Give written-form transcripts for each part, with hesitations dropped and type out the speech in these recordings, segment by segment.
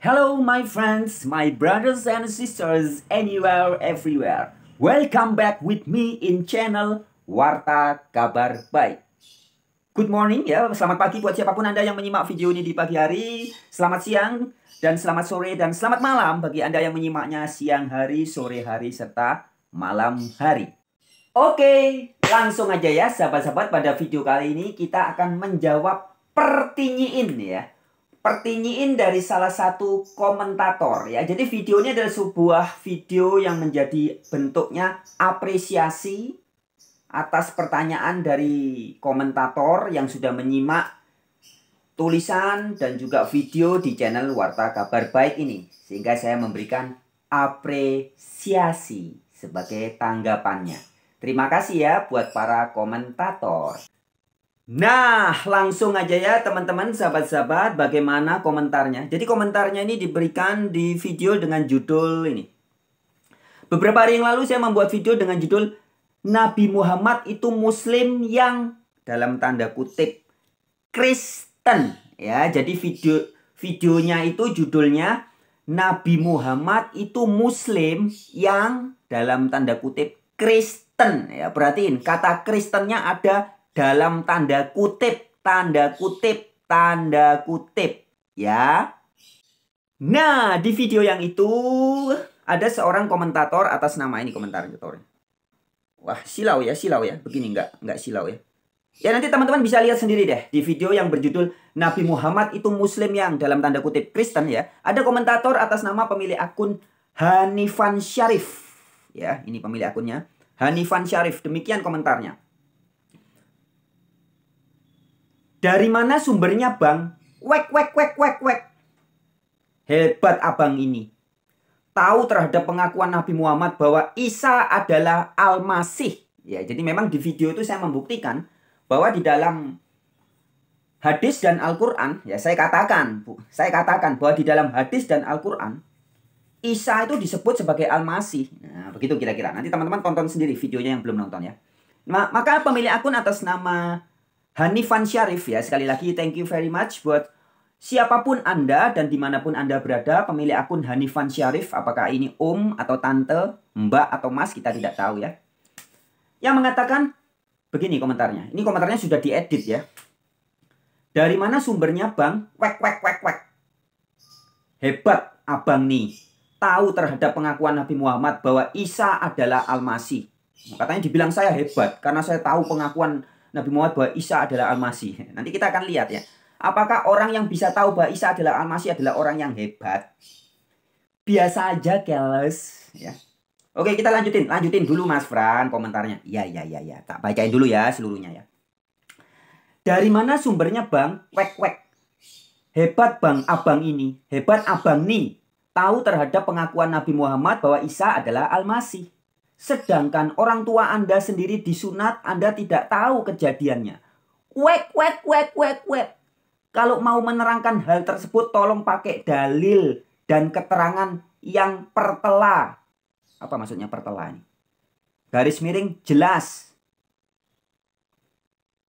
Hello my friends, my brothers and sisters anywhere, everywhere. Welcome back with me in channel Warta Kabar Baik. Good morning ya, selamat pagi buat siapapun Anda yang menyimak video ini di pagi hari. Selamat siang dan selamat sore dan selamat malam bagi Anda yang menyimaknya siang hari, sore hari, serta malam hari. Oke, langsung aja ya sahabat-sahabat, pada video kali ini kita akan menjawab pertanyaan ya. Pertanyaan dari salah satu komentator ya. Jadi video ini adalah sebuah video yang menjadi bentuknya apresiasi atas pertanyaan dari komentator yang sudah menyimak tulisan dan juga video di channel Warta Kabar Baik ini. Sehingga saya memberikan apresiasi sebagai tanggapannya. Terima kasih ya buat para komentator. Nah, langsung aja ya teman-teman, sahabat-sahabat, bagaimana komentarnya. Jadi komentarnya ini diberikan di video dengan judul ini. Beberapa hari yang lalu saya membuat video dengan judul Nabi Muhammad itu Muslim yang dalam tanda kutip Kristen. Ya, jadi videonya itu judulnya Nabi Muhammad itu Muslim yang dalam tanda kutip Kristen. Ya, perhatiin kata Kristennya ada dalam tanda kutip, ya. Nah, di video yang itu ada seorang komentator atas nama ini komentarnya. Wah, silau ya, begini nggak silau ya. Ya nanti teman-teman bisa lihat sendiri deh di video yang berjudul Nabi Muhammad itu Muslim yang dalam tanda kutip Kristen ya. Ada komentator atas nama pemilik akun Hanifan Syarif. Ya, ini pemilik akunnya Hanifan Syarif. Demikian komentarnya. Dari mana sumbernya bang? Wek. Hebat abang ini. Tahu terhadap pengakuan Nabi Muhammad bahwa Isa adalah Al-Masih. Ya, jadi memang di video itu saya membuktikan bahwa di dalam hadis dan Al-Quran, ya saya katakan bahwa di dalam hadis dan Al-Quran, Isa itu disebut sebagai Al-Masih. Nah, begitu kira-kira. Nanti teman-teman tonton sendiri videonya yang belum nonton ya. Maka pemilik akun atas nama Hanifan Syarif ya, sekali lagi thank you very much buat siapapun Anda dan dimanapun Anda berada, pemilik akun Hanifan Syarif, apakah ini atau tante, mbak atau mas, kita tidak tahu ya. Yang mengatakan begini komentarnya, ini komentarnya sudah diedit ya. Dari mana sumbernya bang? Wek. Hebat abang nih, tahu terhadap pengakuan Nabi Muhammad bahwa Isa adalah Al-Masih. Katanya dibilang saya hebat karena saya tahu pengakuan Nabi Muhammad bahwa Isa adalah Al-Masih. Nanti kita akan lihat ya. Apakah orang yang bisa tahu bahwa Isa adalah Al-Masih adalah orang yang hebat? Biasa aja, keles. Ya. Oke, kita lanjutin dulu Mas Fran komentarnya. Ya. Tak bacain dulu ya seluruhnya ya. Dari mana sumbernya bang? Wek. Hebat bang abang ini. Hebat abang nih. Tahu terhadap pengakuan Nabi Muhammad bahwa Isa adalah Al-Masih. Sedangkan orang tua Anda sendiri disunat, Anda tidak tahu kejadiannya. Wek. Kalau mau menerangkan hal tersebut, tolong pakai dalil dan keterangan yang pertela. Apa maksudnya pertela ini? Garis miring jelas.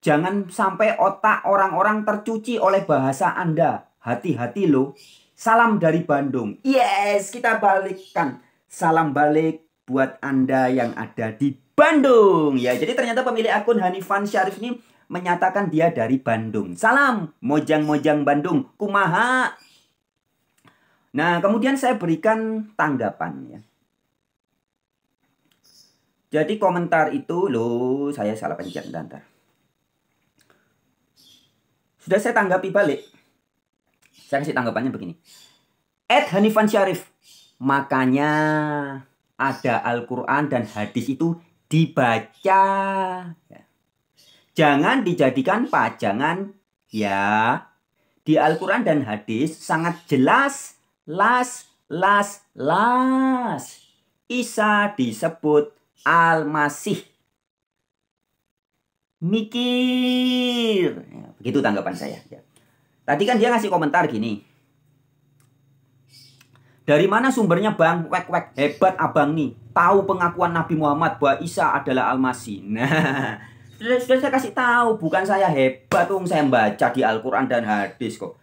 Jangan sampai otak orang-orang tercuci oleh bahasa Anda. Hati-hati loh. Salam dari Bandung. Yes, kita balikkan. Salam balik buat Anda yang ada di Bandung. Ya, jadi ternyata pemilik akun Hanifan Syarif ini menyatakan dia dari Bandung. Salam, mojang Bandung. Kumaha. Nah, kemudian saya berikan tanggapan ya. Jadi komentar itu loh, saya salah pencet bentar. Sudah saya tanggapi balik. Saya kasih tanggapannya begini. @Hanifan Syarif. Makanya ada Al-Quran dan hadis itu dibaca. Jangan dijadikan pajangan ya. Di Al-Quran dan hadis sangat jelas. Las. Isa disebut Al-Masih. Mikir. Ya, begitu tanggapan saya. Ya. Tadi kan dia ngasih komentar gini. Dari mana sumbernya bang? Wek. Hebat abang nih. Tahu pengakuan Nabi Muhammad bahwa Isa adalah Al-Masih. Nah, sudah saya kasih tahu. Bukan saya hebat. Saya baca di Al-Quran dan hadis kok.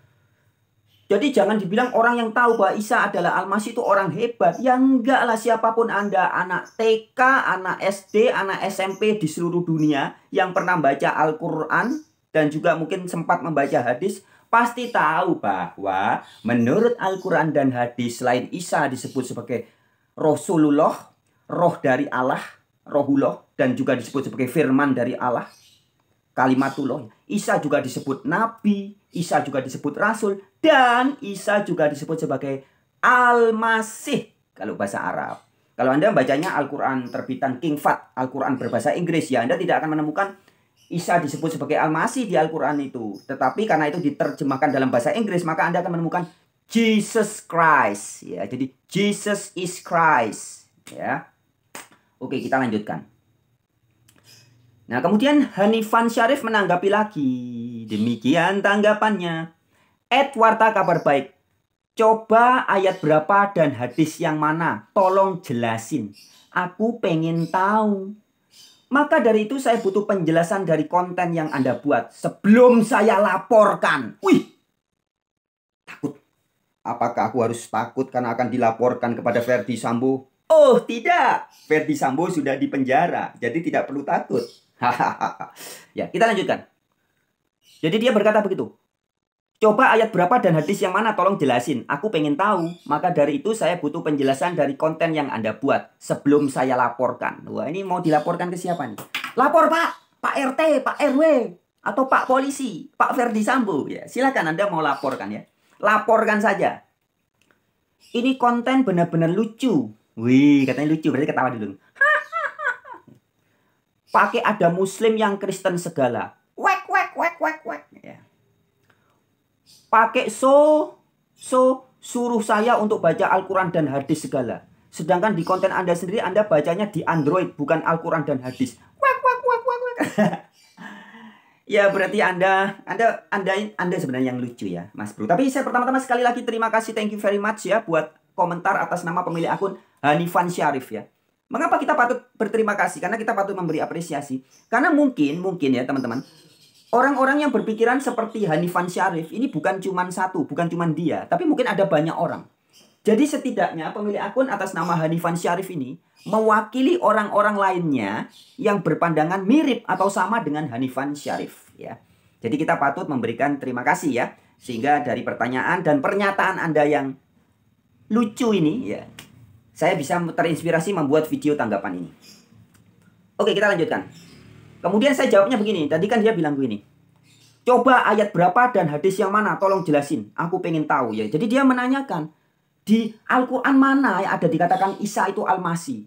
Jadi jangan dibilang orang yang tahu bahwa Isa adalah Al-Masih itu orang hebat. Ya enggak lah, siapapun Anda, anak TK, anak SD, anak SMP di seluruh dunia yang pernah baca Al-Quran dan juga mungkin sempat membaca hadis, pasti tahu bahwa menurut Al-Quran dan hadis, selain Isa disebut sebagai Rasulullah, roh dari Allah, rohullah, dan juga disebut sebagai firman dari Allah, kalimatullah. Isa juga disebut nabi, Isa juga disebut rasul, dan Isa juga disebut sebagai Al-Masih kalau bahasa Arab. Kalau Anda bacanya Al-Quran terbitan King Fahd, Al-Quran berbahasa Inggris, ya Anda tidak akan menemukan Isa disebut sebagai Al-Masih di Al-Quran itu. Tetapi karena itu diterjemahkan dalam bahasa Inggris, maka Anda akan menemukan Jesus Christ. Ya, jadi Jesus is Christ. Ya. Oke, kita lanjutkan. Nah, kemudian Hanifan Syarif menanggapi lagi. Demikian tanggapannya. Warta Kabar Baik. Coba ayat berapa dan hadis yang mana? Tolong jelasin. Aku pengen tahu. Maka dari itu saya butuh penjelasan dari konten yang Anda buat sebelum saya laporkan. Wih, takut. Apakah aku harus takut karena akan dilaporkan kepada Ferdy Sambo? Oh tidak, Ferdy Sambo sudah dipenjara, jadi tidak perlu takut. Ya, kita lanjutkan. Jadi dia berkata begitu. Coba ayat berapa dan hadis yang mana, tolong jelasin. Aku pengen tahu. Maka dari itu saya butuh penjelasan dari konten yang Anda buat sebelum saya laporkan. Wah, ini mau dilaporkan ke siapa nih? Lapor Pak, Pak RT, Pak RW, atau Pak Polisi, Pak Ferdy Sambo. Ya, silakan Anda mau laporkan ya. Laporkan saja. Ini konten benar-benar lucu. Wih, katanya lucu, berarti ketawa dulu. Pakai ada Muslim yang Kristen segala. Wek, wek, wek, wek, wek. Ya. Pakai suruh saya untuk baca Al-Quran dan hadis segala. Sedangkan di konten Anda sendiri, Anda bacanya di Android, bukan Al-Quran dan hadis. Wek, wek, wek, wek, wek. Ya, berarti Anda sebenarnya yang lucu ya, Mas Bro. Tapi saya pertama-tama sekali lagi terima kasih, thank you very much ya buat komentar atas nama pemilik akun Hanifan Syarif ya. Mengapa kita patut berterima kasih? Karena kita patut memberi apresiasi. Karena mungkin ya teman-teman, orang-orang yang berpikiran seperti Hanifan Syarif ini bukan cuma satu, bukan cuma dia, tapi mungkin ada banyak orang. Jadi setidaknya pemilik akun atas nama Hanifan Syarif ini mewakili orang-orang lainnya yang berpandangan mirip atau sama dengan Hanifan Syarif ya. Jadi kita patut memberikan terima kasih ya, sehingga dari pertanyaan dan pernyataan Anda yang lucu ini ya, saya bisa terinspirasi membuat video tanggapan ini. Oke, kita lanjutkan. Kemudian saya jawabnya begini. Tadi kan dia bilang begini. Coba ayat berapa dan hadis yang mana? Tolong jelasin. Aku pengen tahu ya. Jadi dia menanyakan. Di Al-Quran mana yang ada dikatakan Isa itu Al-Masih?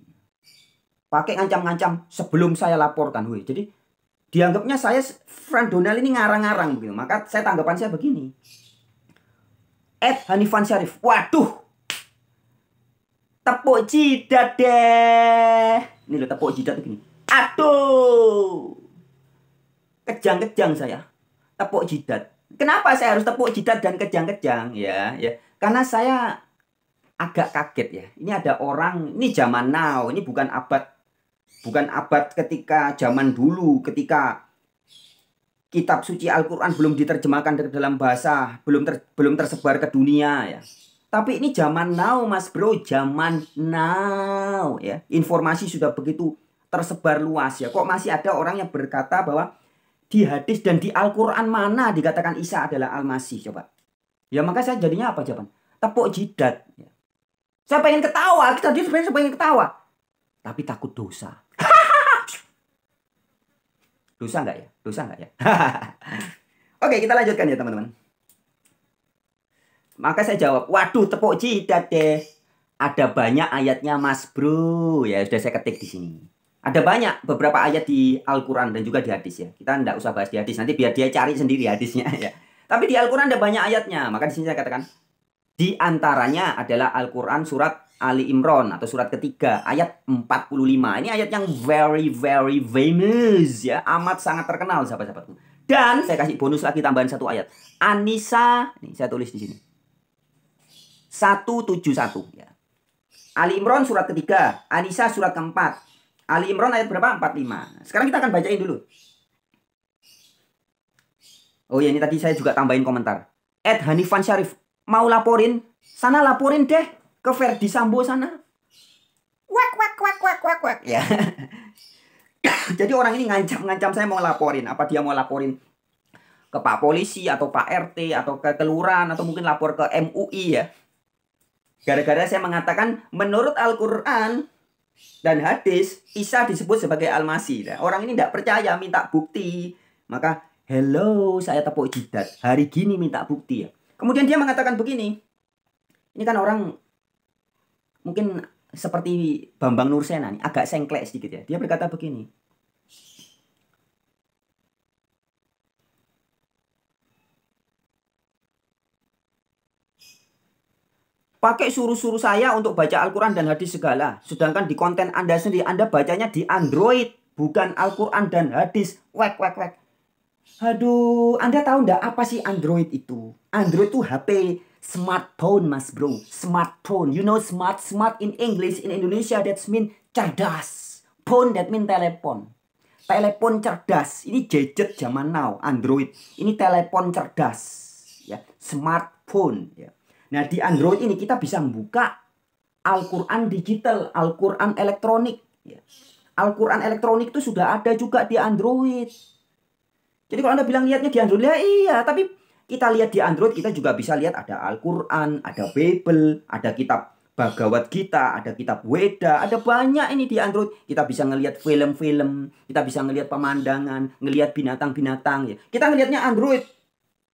Pakai ngancam-ngancam sebelum saya laporkan. Wih. Jadi dianggapnya saya, Frank Donald ini ngarang-ngarang begitu. Maka saya tanggapan saya begini. Hanifan Syarif. Waduh. Tepuk jidat deh. Ini loh, tepuk jidat begini. Aduh. Kejang-kejang saya. Tepuk jidat. Kenapa saya harus tepuk jidat dan kejang-kejang? Ya. Karena saya agak kaget ya. Ini ada orang, ini zaman now, ini bukan abad ketika zaman dulu, ketika kitab suci Al-Quran belum diterjemahkan ke dalam bahasa, belum tersebar ke dunia ya. Tapi ini zaman now, Mas Bro, zaman now ya. Informasi sudah begitu tersebar luas ya. Kok masih ada orang yang berkata bahwa di hadis dan di Al-Quran mana dikatakan Isa adalah Al-Masih, coba. Ya maka saya jadinya apa jawaban? Tepuk jidat ya. Saya pengen ketawa, tadi sebenarnya saya pengen ketawa. Tapi takut dosa. Dosa nggak ya? Dosa nggak ya? Oke, kita lanjutkan ya teman-teman. Maka saya jawab, waduh tepuk jidat deh. Ada banyak ayatnya Mas Bro. Ya sudah saya ketik di sini. Ada banyak beberapa ayat di Al-Quran dan juga di hadis ya. Kita tidak usah bahas di hadis, nanti biar dia cari sendiri hadisnya ya. Tapi di Al-Quran ada banyak ayatnya. Maka di sini saya katakan, di antaranya adalah Al-Quran surat Ali Imran atau surat ketiga ayat 45. Ini ayat yang very famous ya. Amat sangat terkenal sahabat-sahabatku. Dan saya kasih bonus lagi tambahan satu ayat. An-Nisa, ini saya tulis di sini. 171 ya. Ali Imran surat ketiga, An-Nisa surat keempat. Ali Imran ayat berapa? 45. Sekarang kita akan bacain dulu. Oh ya, ini tadi saya juga tambahin komentar. Hanifan Syarif. mau laporin, sana laporin deh ke Verdi Sambo sana. Wak wak wak wak wak wak ya. Jadi orang ini ngancam saya mau laporin. Apa dia mau laporin ke Pak Polisi atau Pak RT atau ke kelurahan atau mungkin lapor ke MUI ya. Gara-gara saya mengatakan menurut Al-Quran dan hadis Isa disebut sebagai Al-Masih. Nah, orang ini tidak percaya, minta bukti. Maka hello, saya tepuk jidat. Hari gini minta bukti ya. Kemudian dia mengatakan begini. Ini kan orang mungkin seperti Bambang Nursena nih, agak sengklek sedikit ya. Dia berkata begini. Pakai suruh-suruh saya untuk baca Al-Quran dan hadis segala. Sedangkan di konten Anda sendiri, Anda bacanya di Android. Bukan Al-Quran dan hadis. Wek, wek, wek. Aduh, Anda tahu nggak apa sih Android itu? Android itu HP smartphone, mas bro. Smartphone. You know smart. Smart in English. In Indonesia that mean cerdas. Phone that mean telepon. Telepon cerdas. Ini gadget zaman now. Android. Ini telepon cerdas. Ya, smartphone. Ya. Nah, di Android ini kita bisa membuka Al-Quran digital, Al-Quran elektronik. Al-Quran elektronik itu sudah ada juga di Android. Jadi kalau Anda bilang lihatnya di Android, ya iya. Tapi kita lihat di Android, kita juga bisa lihat ada Al-Quran, ada Bible, ada kitab Bhagavad Gita, ada kitab Weda. Ada banyak ini di Android. Kita bisa ngelihat film-film, kita bisa ngelihat pemandangan, ngelihat binatang-binatang. Ya. Kita ngelihatnya Android.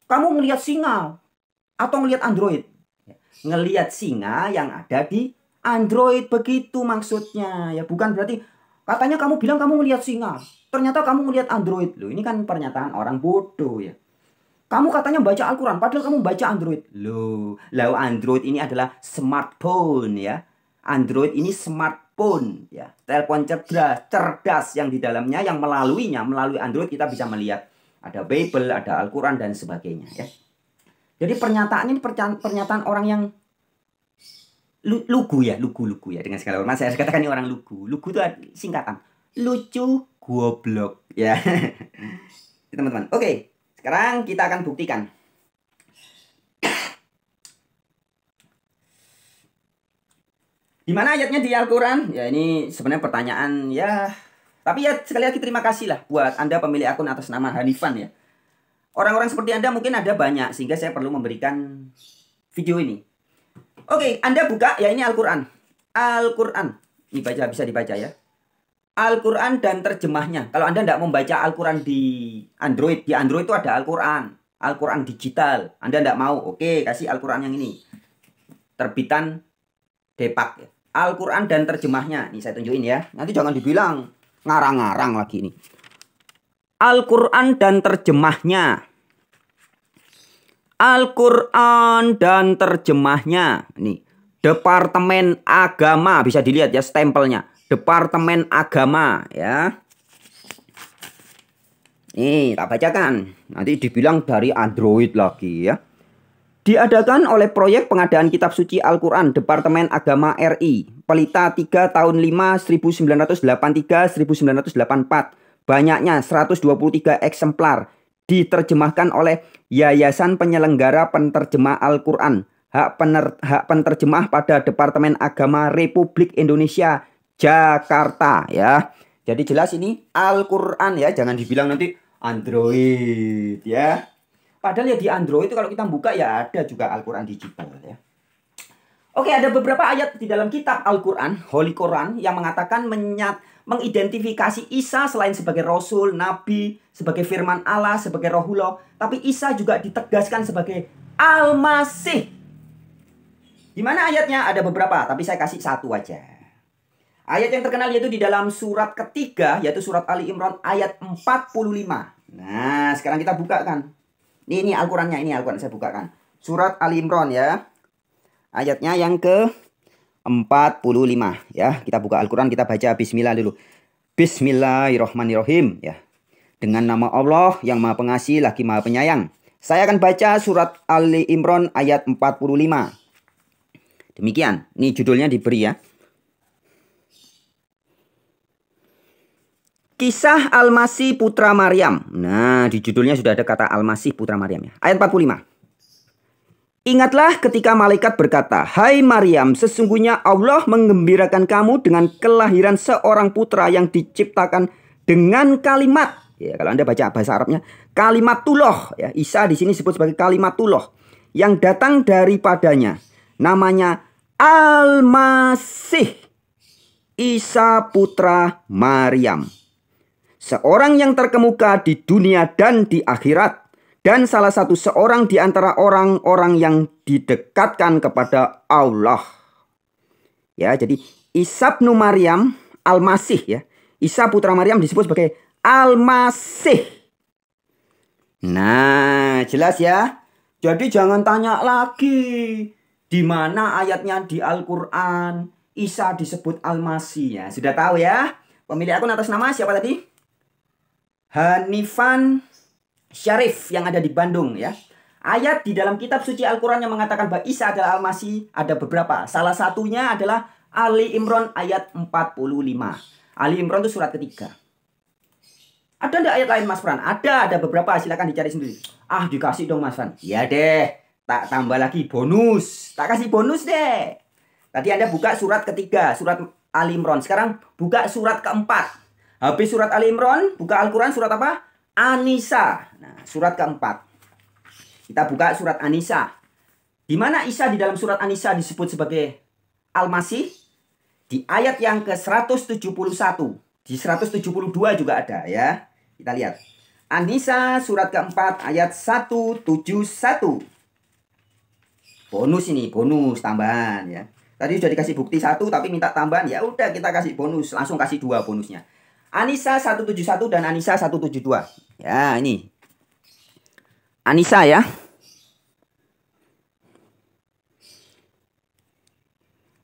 Kamu ngelihat singa atau ngelihat Android? Ngelihat singa yang ada di Android, begitu maksudnya ya. Bukan berarti katanya kamu bilang kamu ngelihat singa, ternyata kamu ngelihat Android. Loh, ini kan pernyataan orang bodoh ya. Kamu katanya baca Al-Quran, padahal kamu baca Android. Loh, lalu Android ini adalah smartphone ya. Android ini smartphone ya, telepon cerdas yang di dalamnya, yang melalui Android kita bisa melihat ada Bible, ada Al-Quran dan sebagainya ya. Jadi pernyataan ini pernyataan orang yang lugu ya, lugu ya, dengan segala hormat saya katakan ini orang lugu. Lugu itu singkatan lucu goblok ya. Teman-teman. Oke, sekarang kita akan buktikan. Di mana ayatnya di Al-Quran? Ya ini sebenarnya pertanyaan ya. Tapi ya sekali lagi terima kasih lah buat Anda pemilik akun atas nama Hanifan ya. Orang-orang seperti Anda mungkin ada banyak, sehingga saya perlu memberikan video ini. Oke, Anda buka, ya ini Al-Quran. Al-Quran. Ini bisa dibaca ya. Al-Quran dan terjemahnya. Kalau Anda tidak membaca Al-Quran di Android itu ada Al-Quran. Al-Quran digital. Anda tidak mau, oke, kasih Al-Quran yang ini. Terbitan Depak. Al-Quran dan terjemahnya. Ini saya tunjukin ya. Nanti jangan dibilang ngarang-ngarang lagi ini. Al-Quran dan terjemahnya. Al-Quran dan terjemahnya. Nih, Departemen Agama, bisa dilihat ya stempelnya. Departemen Agama ya. Nih, tak bacakan. Nanti dibilang dari Android lagi ya. Diadakan oleh proyek pengadaan kitab suci Al-Quran Departemen Agama RI. Pelita 3 tahun 5 1983-1984. Banyaknya 123 eksemplar. Diterjemahkan oleh Yayasan Penyelenggara Penterjemah Al-Quran. Hak penerjemah pada Departemen Agama Republik Indonesia, Jakarta ya. Jadi jelas ini Al-Quran ya. Jangan dibilang nanti Android ya. Padahal ya di Android itu kalau kita buka ya ada juga Al-Quran digital ya. Oke, ada beberapa ayat di dalam kitab Al-Quran, Holy Quran, yang mengatakan mengidentifikasi Isa selain sebagai Rasul, Nabi, sebagai firman Allah, sebagai Rohullah. Tapi Isa juga ditegaskan sebagai Al-Masih. Di mana ayatnya? Ada beberapa, tapi saya kasih satu aja. Ayat yang terkenal yaitu di dalam surat ketiga, yaitu surat Ali Imran ayat 45. Nah, sekarang kita bukakan. Ini Al-Qurannya, ini Al-Quran saya bukakan. Surat Ali Imran ya. Ayatnya yang ke-45 ya. Kita buka Al-Quran, kita baca bismillah dulu. Bismillahirrahmanirrahim ya. Dengan nama Allah yang Maha Pengasih lagi Maha Penyayang. Saya akan baca surat Ali Imran ayat 45. Demikian. Ini judulnya diberi ya. Kisah Al-Masih Putra Maryam. Nah, di judulnya sudah ada kata Al-Masih Putra Maryam ya. Ayat 45. Ingatlah ketika malaikat berkata, "Hai Maryam, sesungguhnya Allah menggembirakan kamu dengan kelahiran seorang putra yang diciptakan dengan kalimat." Ya, kalau Anda baca bahasa Arabnya, kalimatullah. Ya, Isa di sini disebut sebagai kalimatullah yang datang daripadanya. Namanya Al-Masih, Isa putra Maryam. Seorang yang terkemuka di dunia dan di akhirat. Dan salah satu seorang di antara orang-orang yang didekatkan kepada Allah. Ya, jadi Isa bin Maryam Al-Masih ya. Isa putra Maryam disebut sebagai Al-Masih. Nah, jelas ya. Jadi jangan tanya lagi di mana ayatnya di Al-Qur'an Isa disebut Al-Masih ya. Sudah tahu ya? Pemilik akun atas nama siapa tadi? Hanifan Syarif yang ada di Bandung ya. Ayat di dalam kitab suci Al-Quran yang mengatakan bahwa Isa adalah Al-Masih ada beberapa. Salah satunya adalah Ali Imran ayat 45. Ali Imran itu surat ketiga. Ada enggak ayat lain Mas Fran? Ada beberapa, silakan dicari sendiri. Ah, dikasih dong Mas Fran. Ya deh, tak tambah lagi bonus. Tak kasih bonus deh. Tadi Anda buka surat ketiga, surat Ali Imran. Sekarang buka surat keempat. Habis surat Ali Imran, buka Al-Quran surat apa? An-Nisa. Nah, surat keempat. Kita buka surat An-Nisa. Di mana Isa di dalam surat An-Nisa disebut sebagai Al-Masih? Di ayat yang ke-171. Di 172 juga ada ya. Kita lihat. An-Nisa surat keempat ayat 171. Bonus ini, bonus tambahan ya. Tadi sudah dikasih bukti 1 tapi minta tambahan. Ya udah kita kasih bonus, langsung kasih 2 bonusnya. An-Nisa 171 dan An-Nisa 172. Ya, ini. An-Nisa ya.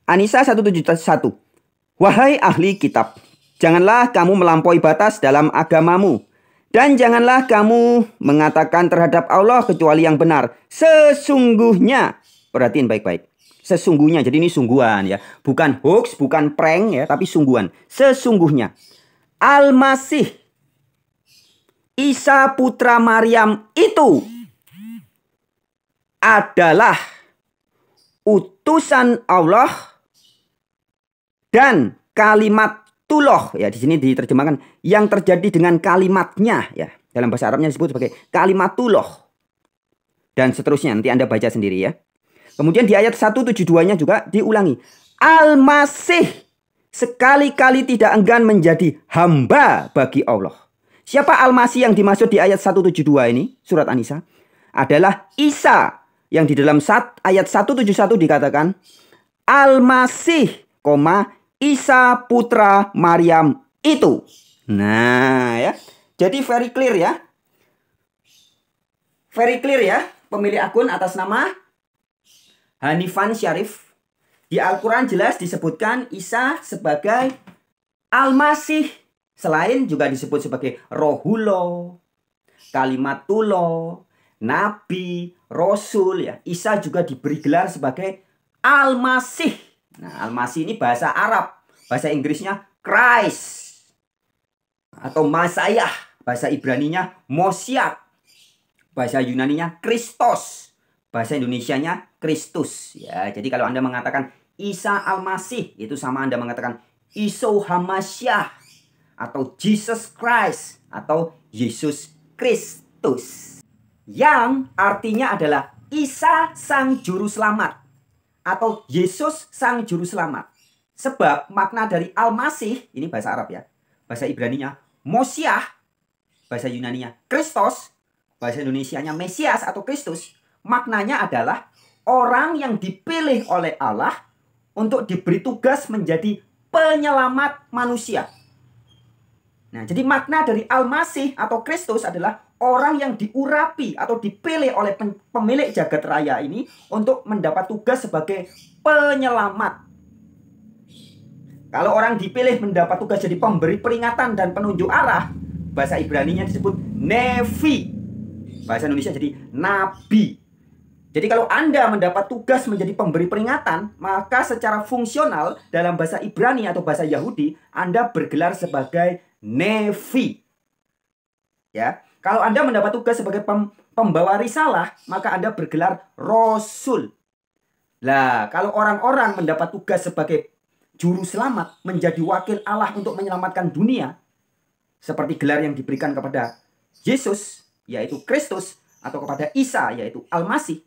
An-Nisa 171. Wahai ahli kitab, janganlah kamu melampaui batas dalam agamamu. Dan janganlah kamu mengatakan terhadap Allah kecuali yang benar. Sesungguhnya. Perhatiin baik-baik. Sesungguhnya, jadi ini sungguhan ya. Bukan hoax, bukan prank ya, tapi sungguhan. Sesungguhnya. Al-Masih Isa putra Maryam itu adalah utusan Allah dan kalimatullah ya, di sini diterjemahkan yang terjadi dengan kalimatnya ya. Dalam bahasa Arabnya disebut sebagai kalimatullah. Dan seterusnya nanti Anda baca sendiri ya. Kemudian di ayat 172-nya juga diulangi. Al-Masih sekali-kali tidak enggan menjadi hamba bagi Allah. Siapa Al-Masih yang dimaksud di ayat 172 ini? Surat An-Nisa. Adalah Isa. Yang di dalam ayat 171 dikatakan. Al-Masih, Isa putra Maryam itu. Nah ya. Jadi very clear ya. Very clear ya. Pemilik akun atas nama Hanifan Syarif. Di Al-Quran jelas disebutkan Isa sebagai Al-Masih. Selain juga disebut sebagai Rohullah, Kalimatullah, Nabi, Rasul ya. Isa juga diberi gelar sebagai Al-Masih. Nah, Al-Masih ini bahasa Arab. Bahasa Inggrisnya Christ. Atau Masayah. Bahasa Ibraninya Mosiah. Bahasa Yunaninya Kristos. Bahasa Indonesianya Kristus. Ya, jadi kalau Anda mengatakan Isa Al-Masih, itu sama Anda mengatakan Iso Hamasyah. Atau Jesus Christ. Atau Yesus Kristus. Yang artinya adalah Isa Sang Juru Selamat. Atau Yesus Sang Juru Selamat. Sebab makna dari Al-Masih, ini bahasa Arab ya. Bahasa Ibraninya Mosiah. Bahasa Yunaninya Kristos. Bahasa Indonesianya Mesias atau Kristus. Maknanya adalah orang yang dipilih oleh Allah untuk diberi tugas menjadi penyelamat manusia. Nah, jadi makna dari Al-Masih atau Kristus adalah orang yang diurapi atau dipilih oleh pemilik jagat raya ini untuk mendapat tugas sebagai penyelamat. Kalau orang dipilih mendapat tugas jadi pemberi peringatan dan penunjuk arah, bahasa Ibraninya disebut Nevi. Bahasa Indonesia jadi Nabi. Jadi kalau Anda mendapat tugas menjadi pemberi peringatan, maka secara fungsional dalam bahasa Ibrani atau bahasa Yahudi, Anda bergelar sebagai Nevi. Ya, kalau Anda mendapat tugas sebagai pembawa risalah, maka Anda bergelar rasul. Lah, kalau orang-orang mendapat tugas sebagai juru selamat, menjadi wakil Allah untuk menyelamatkan dunia, seperti gelar yang diberikan kepada Yesus, yaitu Kristus, atau kepada Isa, yaitu Al-Masih,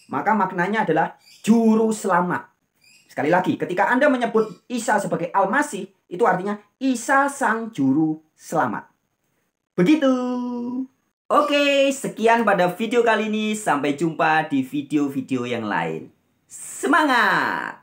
maka maknanya adalah juru selamat. Sekali lagi, ketika Anda menyebut Isa sebagai Al-Masih, itu artinya Isa sang juru selamat. Begitu. Oke, sekian pada video kali ini. Sampai jumpa di video-video yang lain. Semangat!